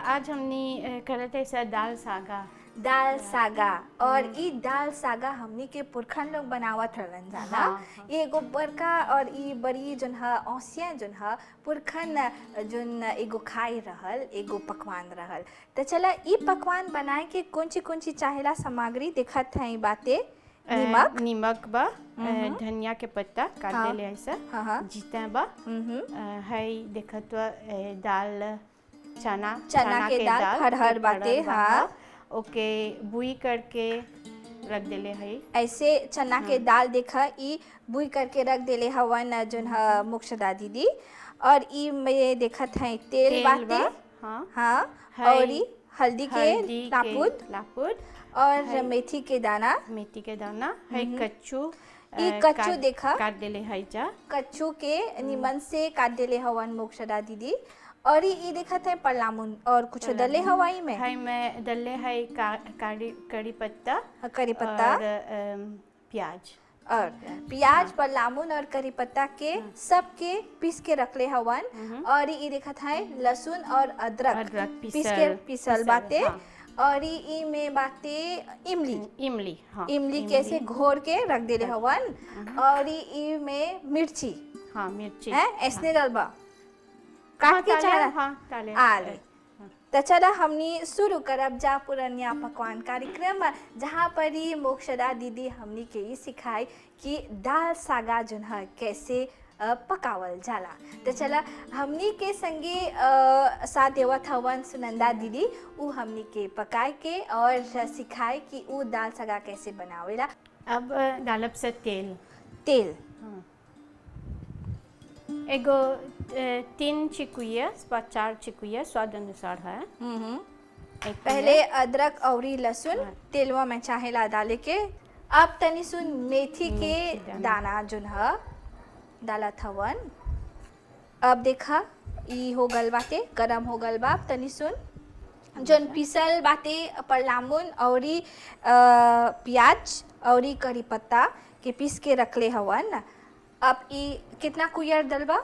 आज हमने करत ऐसा दाल सागा। दाल सागा और ई दाल सागा हमनी के पुरखन लोग बनावत रहलन जाना। हाँ। ये एगो बड़का और ई बड़ी जोन ह औसिया जोन ह पुरखन जोन एगो खाई रहल एगो पकवान रहल। तो चला ई पकवान बनाए के कौन ची चाहेला सामग्री देखत हैं बाते। नीमक बा, धनिया के पत्ता काट हाँ। देले ऐसा, हाँ। जीता बा, है देखत बा दाल चना के दाल हर बाते। हाँ, ओके बुई करके रख देले है। ऐसे चना के दाल देखा ई बुई करके रख देले हवन जोन ह मोक्षदा दीदी। और ई में देखत है तेल बाते। हाँ, और ई हल्दी के लापुद और मेथी के दाना है। कच्चू ई कच्चू देखा काट देले है जा, कच्चू के निमन से काट देले हवन मोक्षदा दीदी। और ई देखत है पलामुन और कुछ डले हवाई में है। मैं डले है कड़ी पत्ता और प्याज पलामुन और करी पत्ता के सबके पीस के रखले हवन। और ई देखत है लहसुन और अदरक पीसल बाते। और ई में बाते इमली कैसे घोर के रख देले हवन। और ई में मिर्ची है ऐसने डलबा काट के चाहे आले। तो चला हमनी शुरू करब जा पुरनिया पकवान कार्यक्रम, जहाँ पर ही मोक्षदा दीदी हमनी के ये सिखाई कि दाल सागा जोन है कैसे पकावल जाला। तो चला हमनी के संगे साथ देवत हवन सुनंदा दीदी, उ हमनी के पकाए के और सिखाए कि उ दाल सागा कैसे बनावेला। अब डालब से तेल एगो 3 चिकुया 4 चिकुया स्वाद अनुसार है। पहले अदरक और लहसुन तेलवा में चाहेला डाले के। अब तनी सुन मेथी के दाना जोन है डालत हवन। अब देखा ई हो गल बाते गरम हो गल बा। तनी सुन जोन पीसल बाते पलामुन और प्याज और करी पत्ता के पीस के रखले हवन। अब ई कितना कुयर डलबा?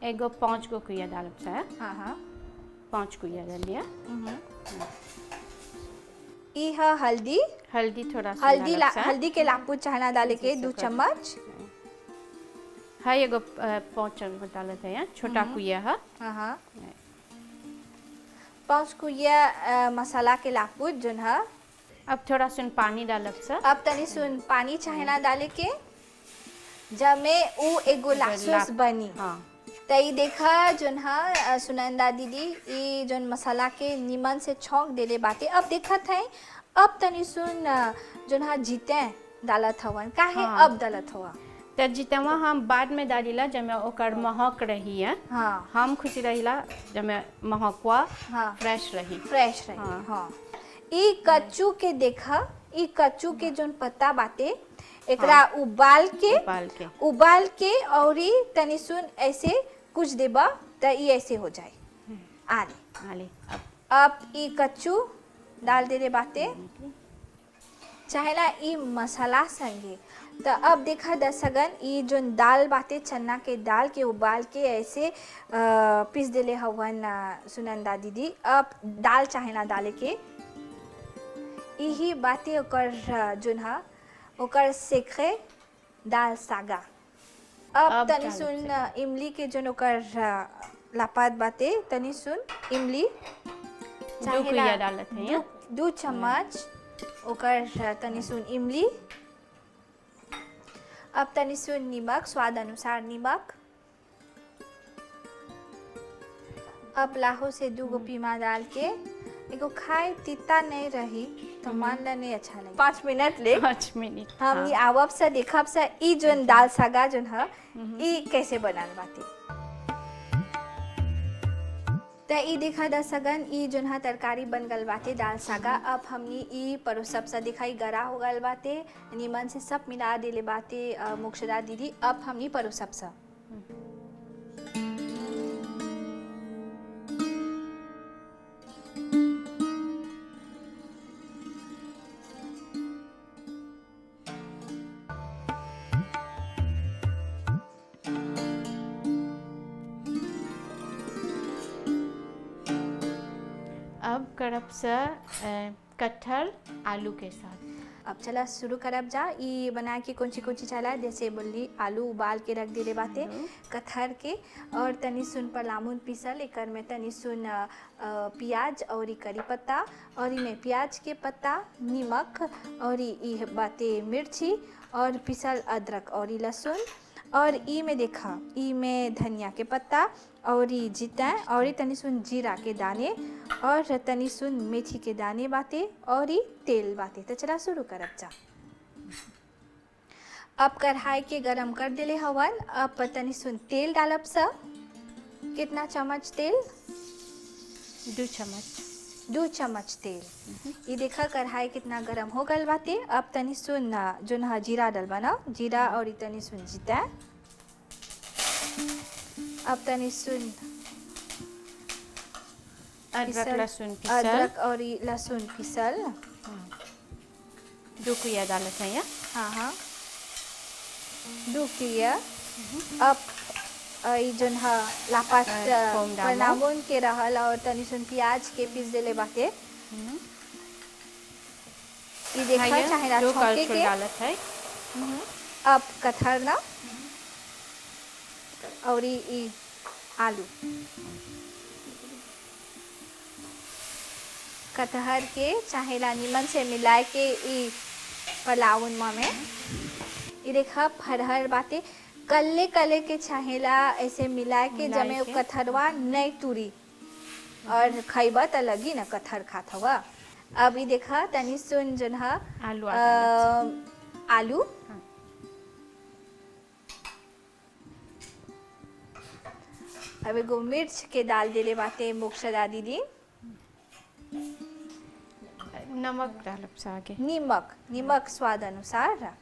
एगो 5 गो कुया डालब से। हाँ 5 कुया डाल लिया। ई है हल्दी थोड़ा सा हल्दी के लापुद चाहना डाले के 2 चम्मच है। एगो 5 चम्मच डालत है छोटा कुया है। हाँ 5 कुया मसाला के लापुद जोन है। अब थोड़ा सुन पानी डालब से। अब तनी सुन पानी चाहना डाले के जमे उ एगो लासोस बनी। तो ये देखा जोन हा सुनंदा दीदी ये जोन मसाला के निमन से छौंक देले बाते। अब देखत है अब तनी सुन जोन हा जीते डालत हवन काहे अब डालत हवा। तो जितवा हम बाद में डालीला जब ओकर महक रही है। हम खुशी रहिला जब महकवा फ्रेश रही। हाँ ई कच्चू के देखा ई कच्चू के जोन पत्ता बाते एकरा उबाल के और तनी सुन ऐसे कुछ देबा तो ये ऐसे हो जाए आले। अब ई कच्चू डाल दे रे बाते चाहेला ई मसाला संगे। तो अब देखा दर्शकगण ई जोन दाल बाते चना के दाल के उबाल के ऐसे पीस देले हवन सुनंदा दीदी। अब दाल चाहेला डाले के यही बाते ओकर जोन है ओकर सेखे दाल सागा। अब तनी सुन इमली के जोन ओकर लापात बाते तनी सुन इमली 2 चम्मच ओकर तनी सुन इमली। अब तनी सुन नीमक स्वाद अनुसार नीमक। अब लाहो से 2 गो पीमा डाल के एगो खाए तीता नहीं रही तो मान ला नहीं अच्छा लगे। 5 मिनट ले 5 मिनट हम ये आवब से देखब से ई जोन दाल सागा जोन है ई कैसे बनल बाते। तो ई देखा दर्शकगण ई जोन है तरकारी बन गल बाते दाल सागा। अब हमनी ई परोसब से दिखाई गरा हो गल बाते निमन से सब मिला देले बाते मोक्षदा दीदी। अब हमनी परोसब से अब करब से कटहल आलू के साथ। अब चला शुरू करब जा। ई बना के कौन ची चला, जैसे बोली आलू उबाल के रख दिले बाते, कटहर के और तनी सुन पलामुन पीसल, एकर में तनी सुन प्याज और करी पत्ता और इमें प्याज के पत्ता, नमक और ई बाते मिर्ची और पीसल अदरक और लहसुन और ई में देखा ई में धनिया के पत्ता और जीता और तनी सुन जीरा के दाने और तनी सुन मेथी के दाने बाते और तेल बाते। तो चला शुरू करब जा। अब कढ़ाई के गरम कर दिले हवन। अब तनी सुन तेल डालब सा। कितना चम्मच तेल? 2 चम्मच। 2 चम्मच तेल। ये देखा कढ़ाई कितना गरम हो गल बाते। अब तनी सुन जो ना जीरा डलबा ना, जीरा और तनी सुन जीता। अब तनी सुन अदरक लहसुन पीसल, अदरक और लहसुन पीसल 2 कुइया डालत है। हाँ 2 कुइया। अब ई जोन हा लापात पलामुन के रहल और तनी सुन प्याज के पीस देले बाटे। ई देखा चाहे ना छौके के डालत है। अब कटहर ना और ई आलू, कटहर के चाहेला निमन से मिलाए के ई पलाउन में ई देखा फरहर बाटे कल्ले कल्ले के चाहेला ऐसे मिला के जमे कटहरवा नहीं तुरी और खैबा त लगी ना कटहर खात हवा। अब ये देखा तनी सुन जन हा आलू अब एगो मिर्च के डाल देले बाटे मोक्षदा दीदी। नमक डालब से आगे। नमक स्वाद अनुसार।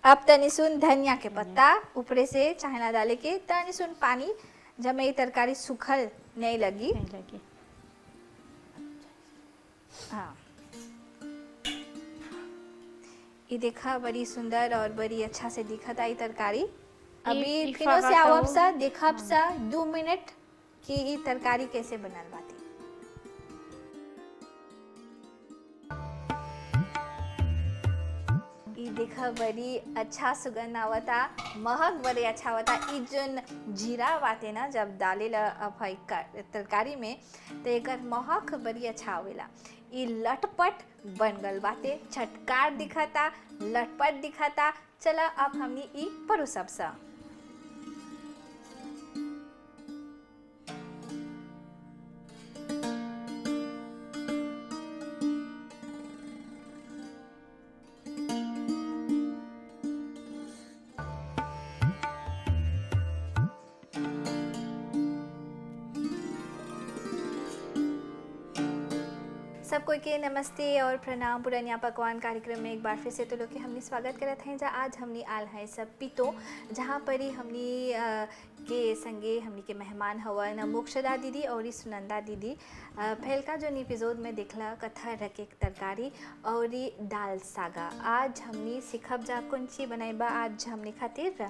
अब तनी सुन धनिया के पत्ता ऊपरे से चाहना डाले के, तनी सुन पानी जब ये तरकारी सूखल नहीं लगी। हाँ ये देखा बड़ी सुंदर और बड़ी अच्छा से दिखत आई तरकारी। अभी फिर से आवब सा देखब सा 2 मिनट कि ये तरकारी कैसे बनल बाती। ये देखा बड़ी अच्छा सुगंध आवता, महक बड़ी अच्छा आवता। ई जोन जीरा बाते ना जब डालेला तरकारी में तो एकर महक बड़ी अच्छा आवेला। ई लटपट बन गल बाते, चटकार दिखता, लटपट दिखता। चला अब हमनी ई परोसब सा। सबको के नमस्ते और प्रणाम। पुरानिया पकवान कार्यक्रम में एक बार फिर से तो लोग के हमने स्वागत करत हैं। जा आज हमने आल है सब पीतो, जहाँ पर ही हमने के संगे हमने के मेहमान हवन मोक्षदा दीदी और सुनंदा दीदी। पहलका जो एपिसोड में देखला कटहर के तरकारी और दाल सागा। आज हमने सीखब जा कौन ची बनाइबा आज हमने खातिर।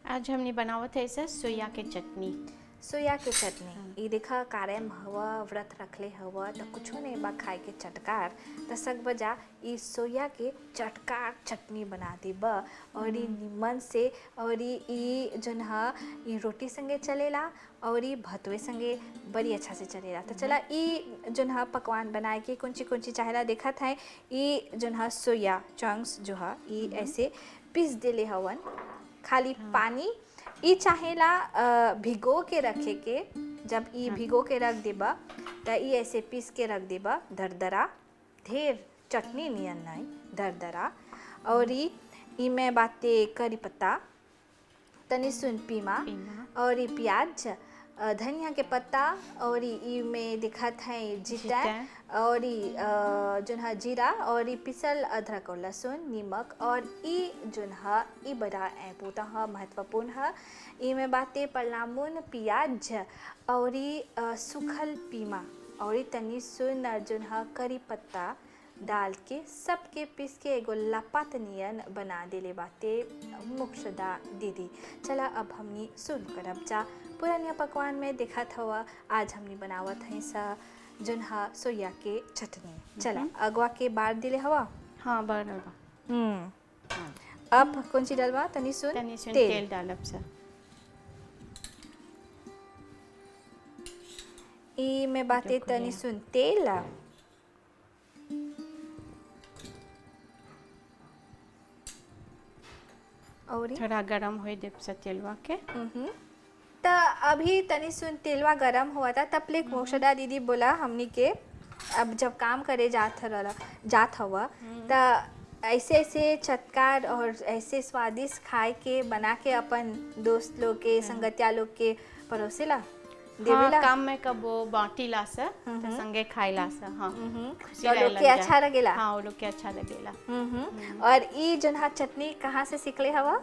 आज हमने बनावत है ऐसा सोया के चटनी। सोया के चटनी ये देखा कार्यम हवा व्रत रखले हवा तो कुछ नहीं बा खाए के चटकार तो सक बजा ये सोया के चटकार चटनी बना दी बा और ये निमन से और ये जन हा ये रोटी संगे चलेला और ये भतवे संगे बड़ी अच्छा से चलेला। तो चला ये जन हा पकवान बनाए के कौन ची चाहेला देखा था। ये जन हा सोया चंक्स जो हा ये ऐसे पीस देले हवन, खाली पानी ई चाहेला भिगो के रखे के। जब ई भिगो के रख देबा तो ई ऐसे पीस के रख देबा दरदरा, ढेर चटनी नियन नहीं दरदरा। और ई में बाते करी पत्ता, तनी सुन पीमा और ई प्याज, धनिया के पत्ता और ई में दिखत है जीरा और जोन हा जीरा और पिसल अदरक और लहसुन, नमक और ई जोन हा ई बड़ा पोता हा महत्वपूर्ण है। ई में बाते पलामुन प्याज और सूखल पीमा और तनी सुन जोन हा करी पत्ता डाल के सबके पीस के एगो लपात नियन बना देले बाते मोक्षदा दीदी। चला अब हमनी शुरू करब जा। पुरानिया पकवान में देखत हवा आज हमनी बनावत हैं सा जोन हा सोया के चटनी। चला अगवा के बार दिले हवा। हाँ बराबर। अब कौन सी डालवा तनी सुन तेल डालब सा। ई में बाते तनी सुन तेल और थोड़ा गरम होए देब सा तेलवा के। त अभी तनी सुन तेलवा गरम हुआ था तब ले मोक्षदा दीदी बोला हमनी के अब जब काम करे जात हुआ त ऐसे ऐसे चटकार और ऐसे स्वादिष्ट खाए के बना के अपन दोस्त लोग के संगतिया लोग के परोसेला देवेला। काम में कबो बाटी ला सा तो संगे खाई ला सा। हाँ तो लोग के अच्छा लगेला। हाँ वो लोग के अच्छा लगेला। और ई जोन हा चटनी कहाँ से सीखले हवा?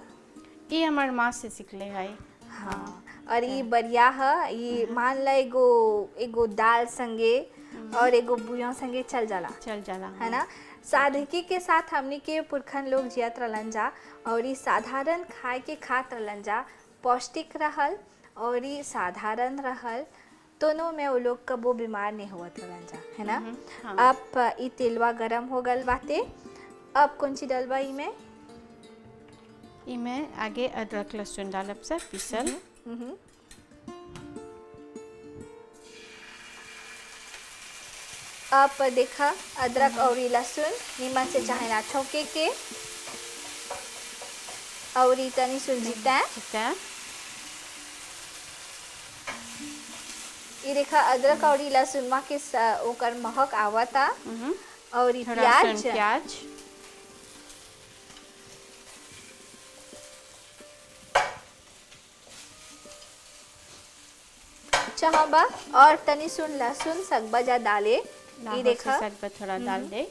ये हमार माँ से सीखले है। हाँ और ई बढ़िया है। ई मान ला एगो दाल संगे और एगो बुनिया संगे चल जाला है ना। सादगी के साथ हमनी के पुरखन लोग जियत रहलन जा और ई साधारण खाए के खात रहलन जा। पौष्टिक रहल और ई साधारण रहल दोनों में वो लोग कबो बीमार नहीं होत रहलन जा है ना। हाँ। अब ई तेलवा गरम हो गल बाते। अब कौन सी डलवा ई में? ई में आगे अदरक लहसुन डालब सा पीसल। अब देखा अदरक और लहसुन नीमन से चाहे ना छौके के और तनी सुन जीता ये देखा अदरक और लहसुन मा के ओकर महक आवता और प्याज चाहबा और तनी सुन लहसुन सगबजा डाले। ये देखा थोड़ा डाल दे।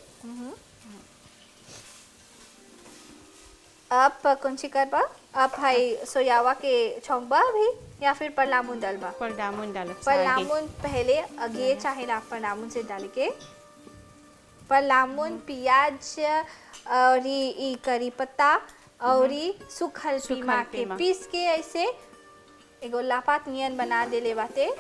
अब कौन सी करबा? अब भाई सोयावा के छौंकबा अभी या फिर परलामुन डालबा? परलामुन डालब। परलामुन पहले अगे चाहे ना परलामुन से डाल के परलामुन प्याज और ई करी पत्ता और सूखल पीमा के पीस के ऐसे एगो लापात नियन बना देले बाते।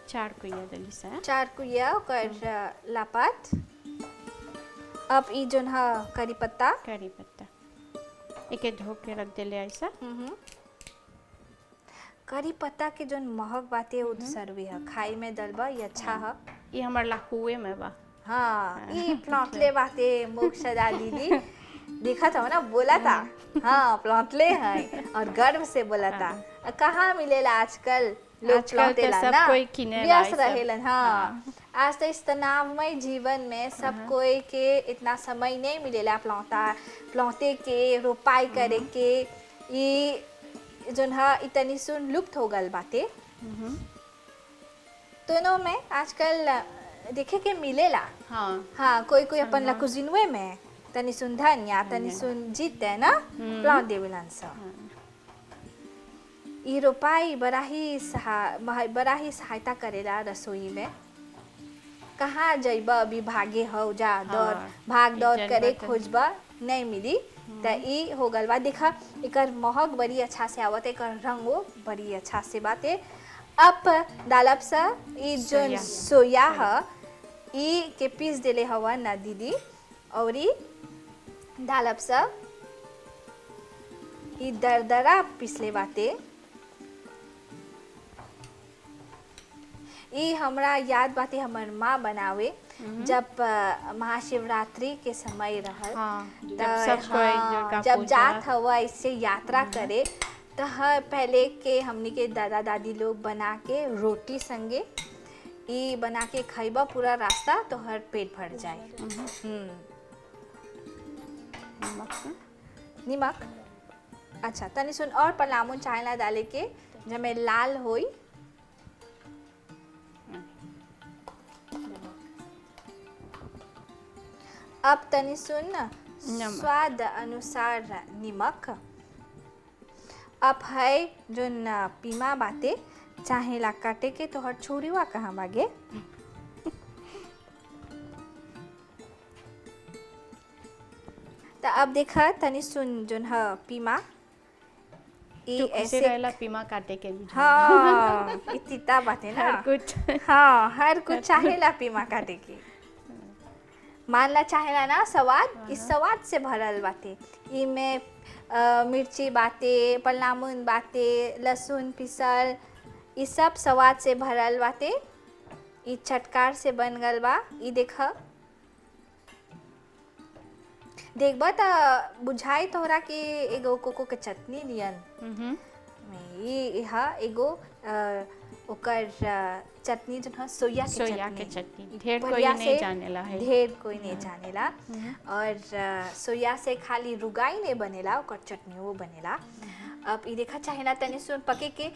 4 कुइया दली सा। 4 कुइया ओकर लापात। अब ई जोन हा करी पत्ता एके धो के रख देले ऐसा। करी पत्ता के जोन महक बाते उ सर्वे है खाई में दलबा ये अच्छा है। ये हमर लाकुए में बा। हाँ ई प्लॉटले बाते मोक्षदा दीदी देखा था ना बोला था। हाँ प्लॉटले है और गर्व से बोला था। कहाँ मिलेला आजकल लोग प्लॉटेला ना व्यस्त रहेलन। हाँ आज तो इस तनावमय जीवन में सब कोई के इतना समय नहीं मिलेला प्लॉटे के रोपाई करे के। ये जोन हा इतनी सुन लुप्त हो गल बाते। दोनों में आजकल देखे के मिलेला। हाँ कोई अपन लकुजिनवे में तनी सुन धनिया तनी सुन जीते ना प्लॉट देवेलन सा। ये रोपाई बड़ा ही सहायता करेला रसोई में। कहाँ जाइबा अभी भागे हो जा भाग दौड़ करे खोजबा नहीं मिली त ई हो गल बा। देखा एकर महक बड़ी अच्छा से आवत एकर रंगो बड़ी अच्छा से बाते। अब डालब सा ई जोन सोया है ई के पीस देले हवा ना दीदी और ई डालब सा ई दरदरा पिसले बाते। ई हमरा याद बाते हमर माँ बनावे जब महाशिवरात्रि के समय रहल। जब जात हवा इससे यात्रा करे तो पहले के हमनी के दादा दादी लोग बना के रोटी संगे ई बना के खाइबा पूरा रास्ता तो हर पेट भर जाए। नमक अच्छा तनी सुन और परलामुन चाहेला डाले के जब लाल होई। अब तनी सुन स्वाद अनुसार नमक। अब है जो पीमा बाते चाहेला काटे के तोहर छोरीवा कहाँ बागे। तो अब देखा तनी सुन जोन ह पीमा ई तो ऐसे रहेला पीमा काटे के भी। हाँ इतना बातें ना हर कुछ। हाँ हर कुछ चाहेला पीमा काटे के। मानला चाहेला ना स्वाद, इस स्वाद से भरल बाटे। इमे मिर्ची बाटे, पल्लामुन बाटे, लहसुन पिसल, ई सब स्वाद से भरल बाटे। ई चटकार से बन गल बा। ई देखा देखबा त बुझाई तोहरा कि एगो कोको के चटनी नियन। ई हा एगो ओकर चटनी जो है सोया के चटनी। ढेर कोई नहीं जानेला है। ढेर कोई नहीं जानेला। और सोया से खाली रुगाई नहीं बनेला, ओकर चटनी वो बनेला। अब ई देखा चाहेला तनी सुन पके के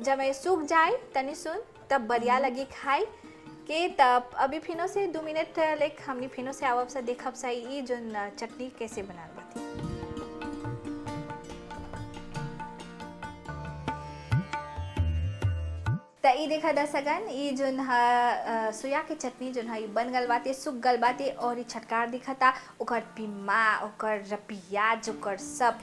जब ये सूख जाए तनी सुन तब बढ़िया लगी खाई के। तब अभी फिनो से 2 मिनट लेक हमनी फिनो से आवब से देखब सही ई जो चटनी कैसे बनाल बाती। त ई देखा दर्शकन ई जोन सोया के चटनी जोन है बन गल बाटे, सूख गल बाटे और ई छटकार दिखता। ओकर पीमा, ओकर प्याज, ओकर सब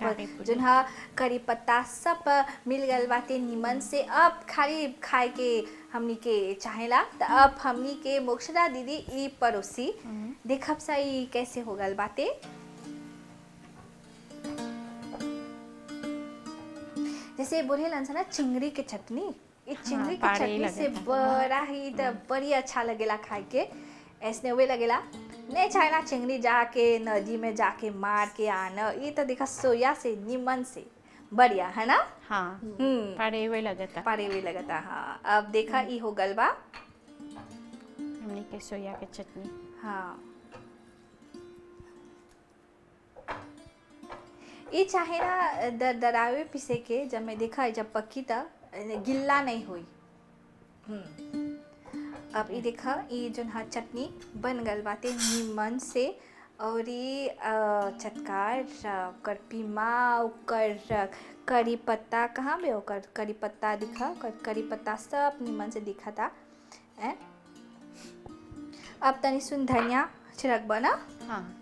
जोन है करी पत्ता सब मिल गल बाटे निमन से। अब खाली खाए के हमनी के चाहेला। त अब हमनी के मोक्षदा दीदी ई परोसी देखब सही कैसे हो गल बाटे। जैसे बोले ना चिंगड़ी के चटनी, इस चिंगड़ी की चटनी से बड़ा ही बड़ी अच्छा लगेला खाए के। ऐसने वे लगेला नहीं चाहेला चिंगड़ी जाके नदी में जाके मार के आना। ये तो देखा सोया से निमन से बढ़िया है ना। हाँ पारे हुए लगता। हाँ अब देखा ई हो गल बा हमने के सोया के चटनी। हाँ ये चाहे ना दरदरावे पीसे के जब मैं देखा जब पक्की तब गिल्ला नहीं हुई। अब ये देखा ये जो हाँ चटनी बन गल बाटे निमन से। और ये चटकार कर पीमा कर करी पत्ता कहाँ बे ओकर करी पत्ता दिखा, करी पत्ता सब निमन से दिखा था। अब तनी सुन धनिया छिड़क बना। हाँ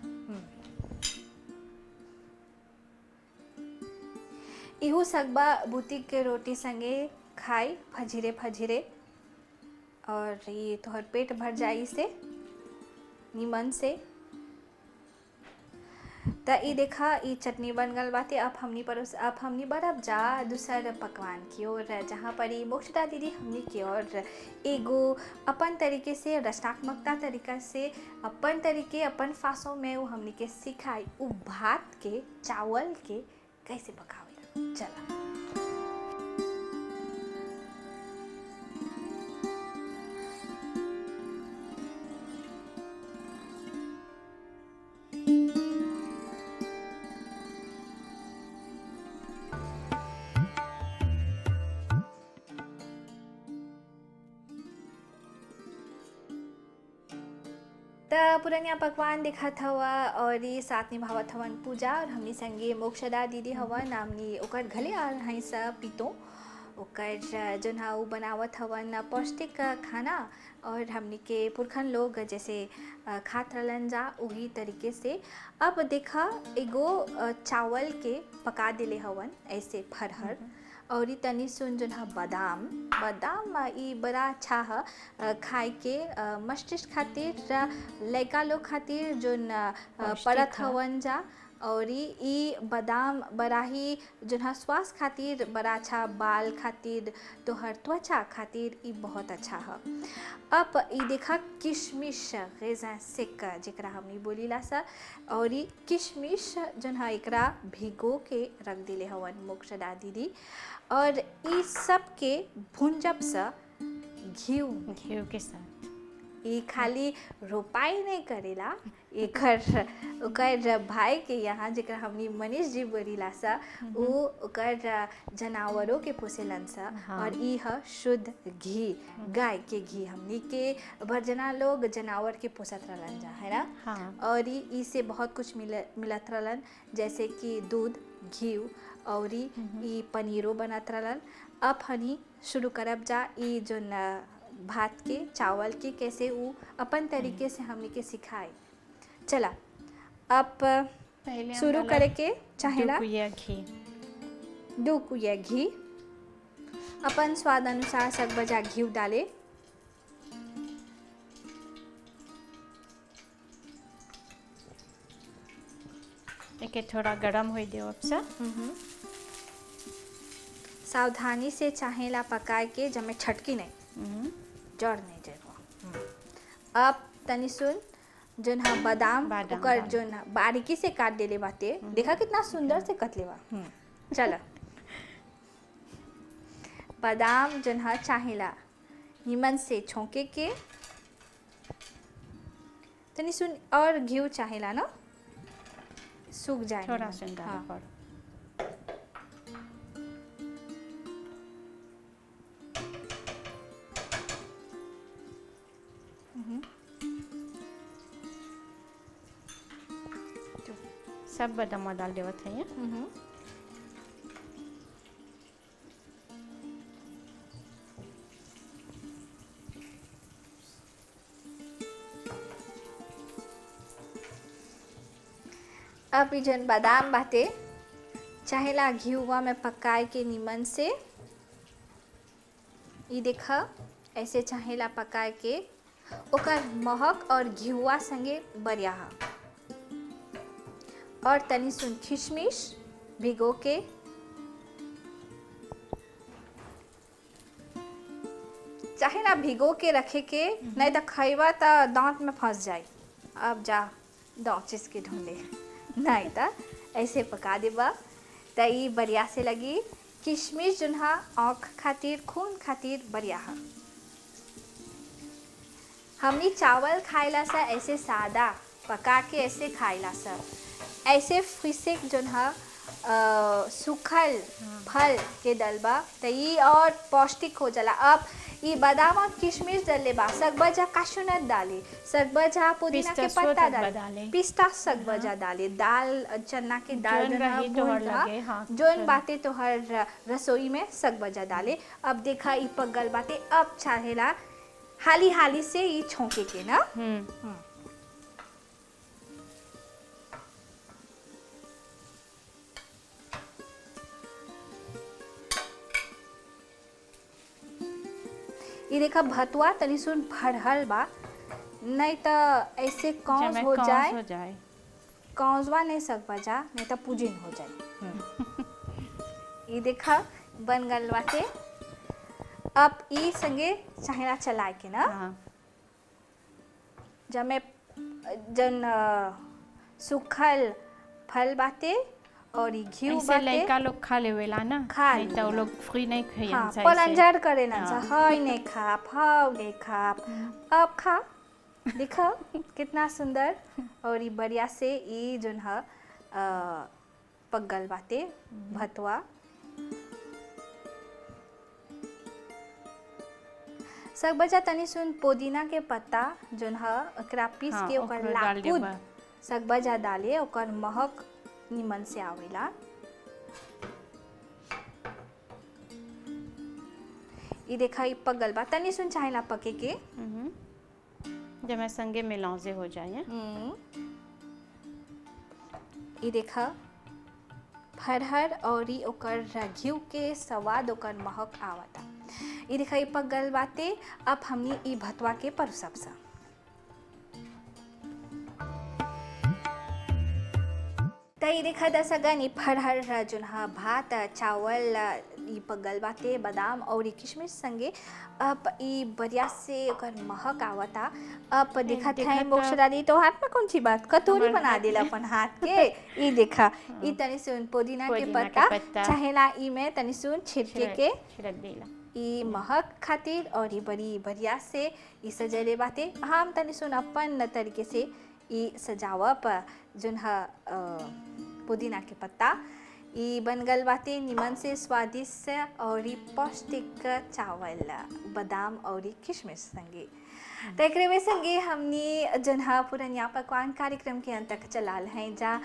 इहू सकबा बुती के रोटी संगे खाई फजीरे। और ये तोहर पेट भर जाई से निमन से। त ई देखा ई चटनी बन गल बाटे। अब हमनी बढ़ब जा दूसर पकवान की ओर, जहाँ पर ई मोक्षदा दीदी हमनी की ओर एगो अपन तरीके से रचनात्मकता तरीका से अपन तरीके अपन फासों में वो हमनी के सिखाई उ भात के चावल के कैसे पकावेला। चला पुरानिया पकवान दिखत हवा और ये साथ निभावत हवन पूजा। और हमनी संगे मोक्षदा दीदी हवन नामनी ओकर घले आ रही सब पीतो ओकर जोन हा उ बनावत हवन पौष्टिक खाना। और हमनी के पुरखन लोग जैसे खात रहलन जा वही तरीके से। अब देखा एगो चावल के पका दिले हवन ऐसे फरहर। और ई तनी सुन जोन हा बादाम ई बड़ा अच्छा है खाए के मस्तिष्क खातिर लड़का लोग खातिर जोन परत हवन जा। और ई बादाम बड़ा ही जोन हा स्वास्थ्य खातिर बड़ा अच्छा, बाल खातिर तोहर त्वचा खातिर ई बहुत अच्छा है। अब ई देखा किशमिश रेज़ा सेक जेकरा हमनी बोलीला सा। और ई किशमिश जोन हा एकरा भिगो के रख दिले हवन मोक्षदा दीदी। और ई सब के भुंजब सा घी के साथ ई खाली रोपाई नहीं करेला एकर ओकर भाई के यहाँ जेकर हमनी मनीष जी बोलीला सा उ ओकर जानवरों के पोसेलन सा। और ई ह शुद्ध घी गाय के घी हमनी के भरजना लोग जानवर के पोसत रहलन जा है ना। हाँ। और ई से बहुत कुछ मिलत रहलन जैसे कि दूध घी और ई पनीरो बनत रहलन। अब हनी शुरू करब जा ई जोन भात के चावल के कैसे वो अपन तरीके से हमने के सिखाए। चला अब पहले शुरू करे के चाहेला 2 कुइया घी 2 कुइया घी, अपन स्वाद अनुसार सग बजा घी डाले। एके थोड़ा गरम हो दे अब से। सावधानी से चाहेला पकाए के जमे छटकी नहीं जड़ नहीं जाएगा। अब तनी सुन जोन हा बादाम ओकर जोन बारीकी से काट देले बाते, देखा कितना सुंदर से कटले बा। चला बादाम जोन हा चाहेला निमन से छोंके के, तनी सुन और घी चाहेला ना सूख जाए थोड़ा सुन डाले पड़। सब बादाम डाल देवत है। अब जन बादाम बाटे चाहेला घीवा में पकाए के निमन से, ये देखा ऐसे चाहेला पकाए के ओकर महक और घीवा संगे बढ़िया हा। और तनी सुन किशमिश भिगो के चाहेला भिगो के रखे के, नहीं तो खइबा तो दांत में फंस जाए। अब जा दांत के ढूंढे नहीं तो ऐसे पका देबा तो ये बढ़िया से लगी। किशमिश जोन हा आँख खातिर खून खातिर बढ़िया हा। हमनी चावल खाइला सा ऐसे सादा पका के ऐसे खाइला सा, ऐसे फिसिक जोन हा सूखल फल के डलबा तो ये और पौष्टिक हो जाला। अब ये बादाम और किशमिश डले बा, सकबजा काशूनट डाले, सकबजा पुदीना के पत्ता डाले, पिस्ता सकबजा डाले, दाल चना के दाल जोन बातें तो हर रसोई में सकबजा डाले। अब देखा ये पगल बातें, अब चाहेला हाली हाली से ये छोंके के ना। ये देखा भतुआ तनी सुन फड़हल बा, नहीं तो ऐसे कौज हो जाए, कौजवा नहीं सक बजा, नहीं तो पूजिन हो जाए। ये देखा बन गल बाटे। अब ई संगे चाहेला चलाए के ना। जब मैं जन सूखल फल बाटे और ये घी बाटे, लड़का लोग खा लेवेला ना, नहीं तो लोग फ्री नहीं खाइए। हाँ, पलंजर करे ना, हाय नहीं खा, फाव नहीं खा, अब खा। देखा कितना सुंदर और ये बढ़िया से ये जोन हा पगल बाटे भतुआ। सब बचा तनी सुन पुदीना के पत्ता जोन हा एकरा पीस के ओकर लापूद सब बजा डाले, ओकर महक निमन से आवेला। ये देखा ये पगल बा, तनी सुन चाहेला पके के जब मैं संगे मिलाजे हो जाए। ये देखा फरहर और ई ओकर घी के स्वाद ओकर महक आवता। ये देखा ये पगल बाते। अब हमनी ई भतवा के परसब सा। तई देखा दसगन ई फरहर जोन हा भात चावल ई पगल बाते बादाम और किशमिश संगे। अब ई बढ़िया से ओकर महक आवता। अब देखा था मोक्षदादी तो हाथ में कौन सी बात कटोरी बना देला अपन हाथ के। ई देखा ई तनी सुन पुदीना के पत्ता चाहेला ई में तनी सुन छिड़के के छिड़क देला ई महक खातिर और ई बड़ी बढ़िया से ई सजले बाते। हम तनी सुन अपन तरीके से ई सजावप जोन हा पुदीना के पत्ता ई बन गल बाटे निमन से स्वादिष्ट और पौष्टिक चावल बादाम और किशमिश संगे। तो एक में संगे हमने जन पुरनिया पकवान कार्यक्रम के अंत तक चलाल हैं जा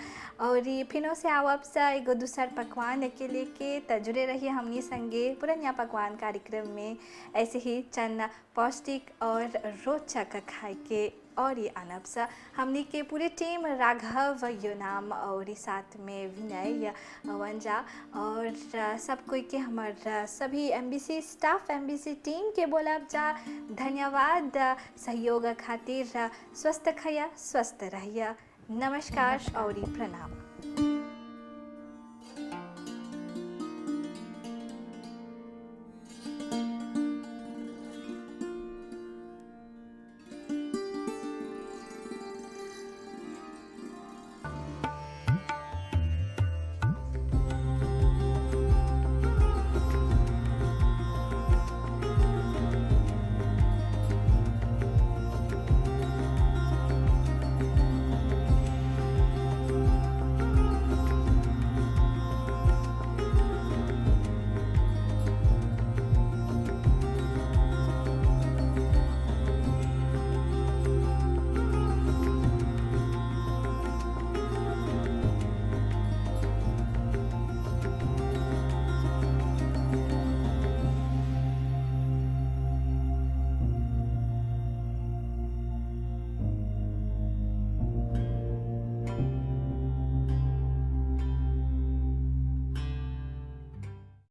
और फिर से आवब सा एगो दूसर पकवान के लेके तजुड़े रहिए हमनी संगे पुरनिया पकवान कार्यक्रम में ऐसे ही चन्न पौष्टिक और रोचक खाए के और ये अनब सा हमनी के पूरे टीम राघव योनाम और साथ में विनय वंजा और सब कोई के हमार सभी एमबीसी स्टाफ एमबीसी टीम के बोलब जा धन्यवाद सहयोग खातिर। स्वस्थ खया स्वस्थ रहिया। नमस्कार और प्रणाम।